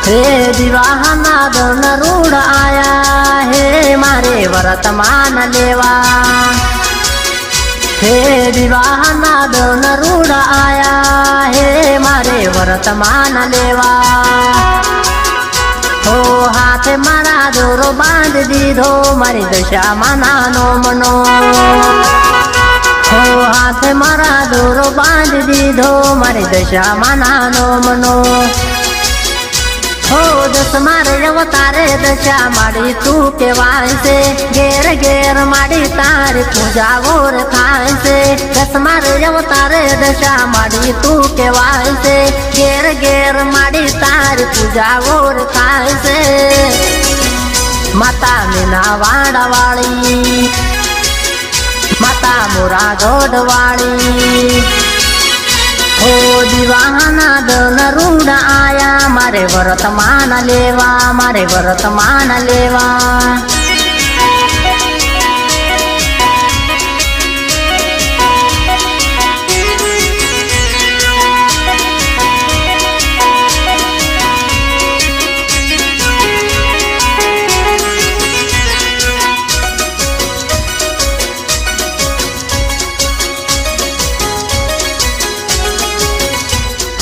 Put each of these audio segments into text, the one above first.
हे विवाहना दन रूढ़ आया हे मारे वर्तमान लेवा। हे विवाहना दन रूढ़ आया हे मारे वर्तमान लेवा। हो हाथ मारा दोरो बांध दीधो मारी दशा मनानो मनो। हो हाथ मारा दोरो बांध दीधो मारी दशा मनानो मनो। हो दस मारे अवतारे दशा माड़ी तू केवाय से घेर घेर माड़ी तारी पूजा और खाए से। दस मारे अवतारे दशा माड़ी तू केवाय से घेर घेर माड़ी तारी पूजा और खाए से। माता मीना वाड़ा वाली माता मोरा गोड वाली। हो विवाहना दन रूढ़ आया मारे वर्तमान लेवा मारे वर्तमान लेवा।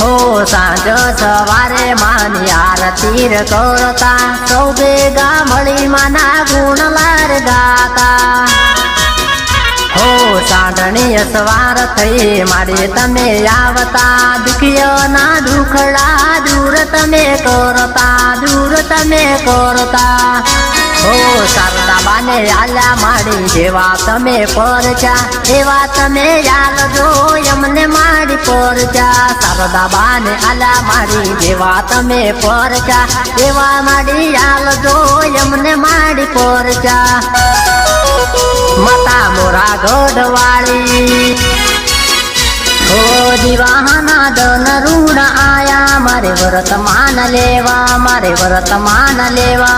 हो सांज सवारे मानी आरती करता सौ बेगा मळी माना गुण लार गाता। हो साधणी सवार थई मारे तमे आवता दुखियो ना दुखड़ा दूर तमे करता दूर तमे करता। हो शारदा बाने आल्या माड़ी जेवा तमे परचा एवा तमे याल जो यमने माड़ी परचा। शारदा बाने आल्या माड़ी जेवा तमे परचा एवा माड़ी याल जो यमने माड़ी परचा। माता मोरा गोडवाड़ी हो विवाहना दन रूढ़ आया मारे वर्तमान लेवा मारे वर्तमान लेवा।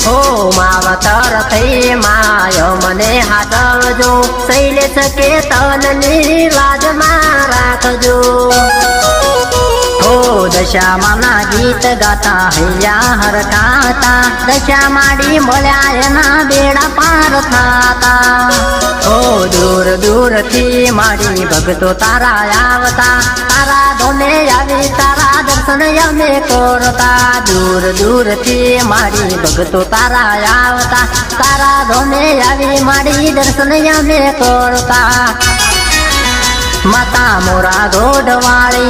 हो मावतर थई मायो मने हाथवजो शैलेश के तननी लाज राखजो। हो दशा माना गीत गाता हैया हरकाता दशा माड़ी मळ्या एना बेड़ा पार थाता। हो दूर दूर थी माड़ी भगतो तारा आवता तारा धोने आवी तारा दर्शन यमे करता। दूर दूर थी माड़ी भगतो तारा आवता तारा धोने आवी माड़ी दर्शन यमे करता। माता मोरा गोडवाड़ी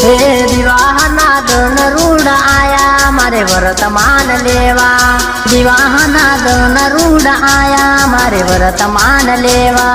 हे विवाहना दन रूढ़ आया मारे वर्तमान लेवा। विवाहना दन रूढ़ आया मारे वर्तमान लेवा।